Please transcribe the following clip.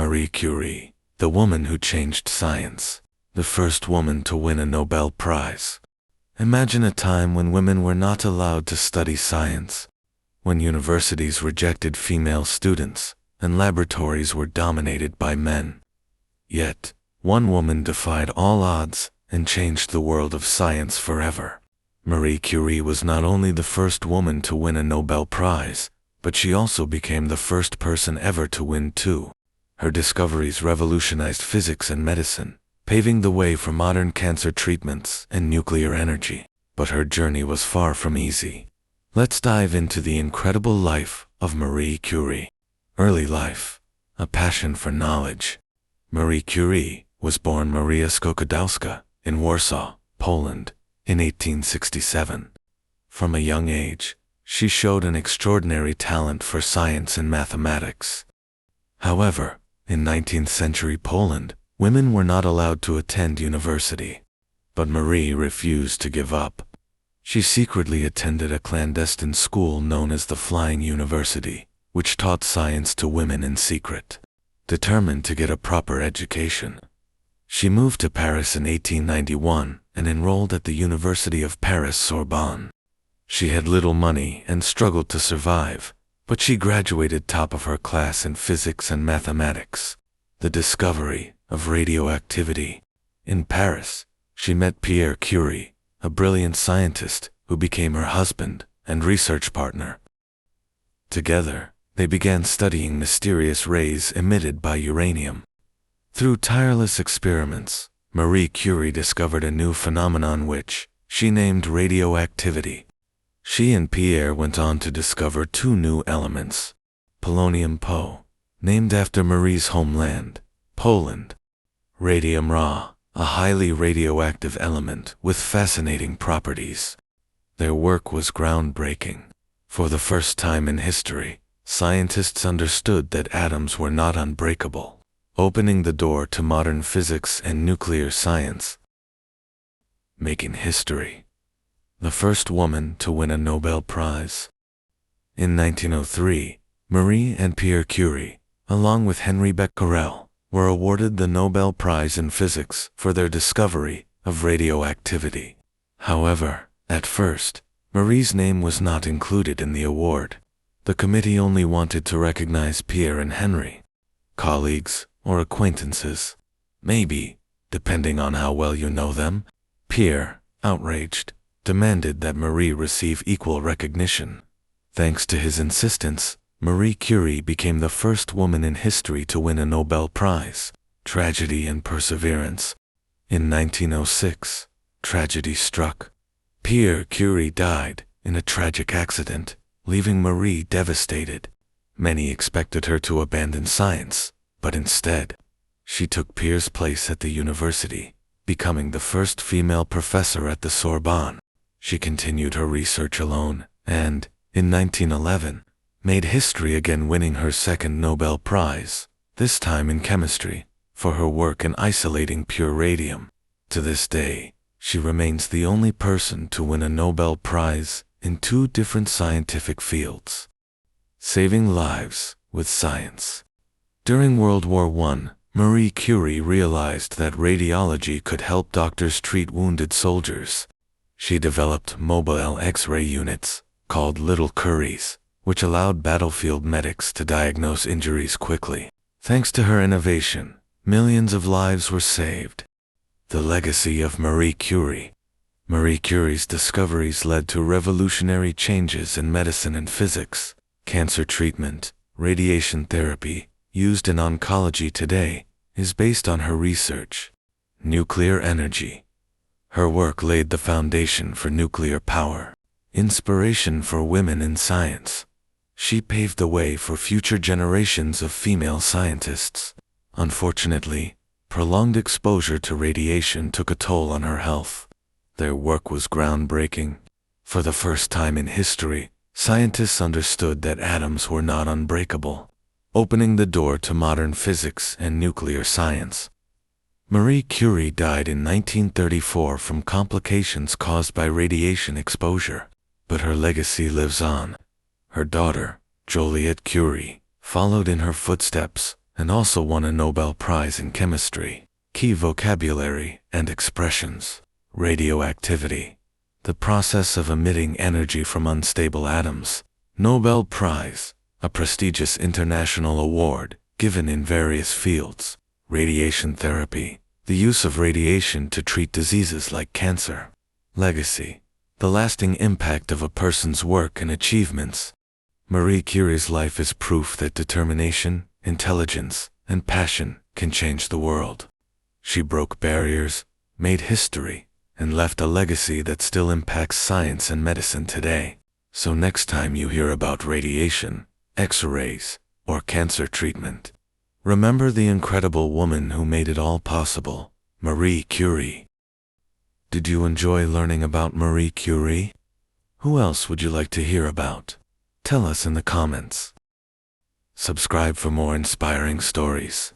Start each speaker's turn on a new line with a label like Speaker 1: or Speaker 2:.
Speaker 1: Marie Curie, the woman who changed science, the first woman to win a Nobel Prize. Imagine a time when women were not allowed to study science, when universities rejected female students, and laboratories were dominated by men. Yet, one woman defied all odds and changed the world of science forever. Marie Curie was not only the first woman to win a Nobel Prize, but she also became the first person ever to win two. Her discoveries revolutionized physics and medicine, paving the way for modern cancer treatments and nuclear energy. But her journey was far from easy. Let's dive into the incredible life of Marie Curie. Early life, a passion for knowledge. Marie Curie was born Maria Skłodowska in Warsaw, Poland, in 1867. From a young age, she showed an extraordinary talent for science and mathematics. However, in 19th century Poland, women were not allowed to attend university. But Marie refused to give up. She secretly attended a clandestine school known as the Flying University, which taught science to women in secret. Determined to get a proper education, she moved to Paris in 1891 and enrolled at the University of Paris Sorbonne. She had little money and struggled to survive, but she graduated top of her class in physics and mathematics. The discovery of radioactivity. In Paris, she met Pierre Curie, a brilliant scientist who became her husband and research partner. Together, they began studying mysterious rays emitted by uranium. Through tireless experiments, Marie Curie discovered a new phenomenon which she named radioactivity. She and Pierre went on to discover two new elements. Polonium-Po, named after Marie's homeland, Poland. Radium-Ra, a highly radioactive element with fascinating properties. Their work was groundbreaking. For the first time in history, scientists understood that atoms were not unbreakable, opening the door to modern physics and nuclear science. Making history. The first woman to win a Nobel Prize. In 1903, Marie and Pierre Curie, along with Henri Becquerel, were awarded the Nobel Prize in Physics for their discovery of radioactivity. However, at first, Marie's name was not included in the award. The committee only wanted to recognize Pierre and Henri, colleagues or acquaintances. Maybe, depending on how well you know them. Pierre, outraged, demanded that Marie receive equal recognition. Thanks to his insistence, Marie Curie became the first woman in history to win a Nobel Prize. Tragedy and perseverance. In 1906, tragedy struck. Pierre Curie died in a tragic accident, leaving Marie devastated. Many expected her to abandon science, but instead, she took Pierre's place at the university, becoming the first female professor at the Sorbonne. She continued her research alone, and, in 1911, made history again, winning her second Nobel Prize, this time in chemistry, for her work in isolating pure radium. To this day, she remains the only person to win a Nobel Prize in two different scientific fields. Saving lives with science. During World War I, Marie Curie realized that radiology could help doctors treat wounded soldiers. She developed mobile X-ray units, called Little Curies, which allowed battlefield medics to diagnose injuries quickly. Thanks to her innovation, millions of lives were saved. The legacy of Marie Curie. Marie Curie's discoveries led to revolutionary changes in medicine and physics. Cancer treatment, radiation therapy, used in oncology today, is based on her research. Nuclear energy. Her work laid the foundation for nuclear power. Inspiration for women in science. She paved the way for future generations of female scientists. Unfortunately, prolonged exposure to radiation took a toll on her health. Their work was groundbreaking. For the first time in history, scientists understood that atoms were not unbreakable, opening the door to modern physics and nuclear science. Marie Curie died in 1934 from complications caused by radiation exposure, but her legacy lives on. Her daughter, Joliette Curie, followed in her footsteps, and also won a Nobel Prize in chemistry. Key vocabulary and expressions: radioactivity, the process of emitting energy from unstable atoms. Nobel Prize, a prestigious international award given in various fields. Radiation therapy, the use of radiation to treat diseases like cancer. Legacy, the lasting impact of a person's work and achievements. Marie Curie's life is proof that determination, intelligence, and passion can change the world. She broke barriers, made history, and left a legacy that still impacts science and medicine today. So next time you hear about radiation, X-rays, or cancer treatment, remember the incredible woman who made it all possible, Marie Curie. Did you enjoy learning about Marie Curie? Who else would you like to hear about? Tell us in the comments. Subscribe for more inspiring stories.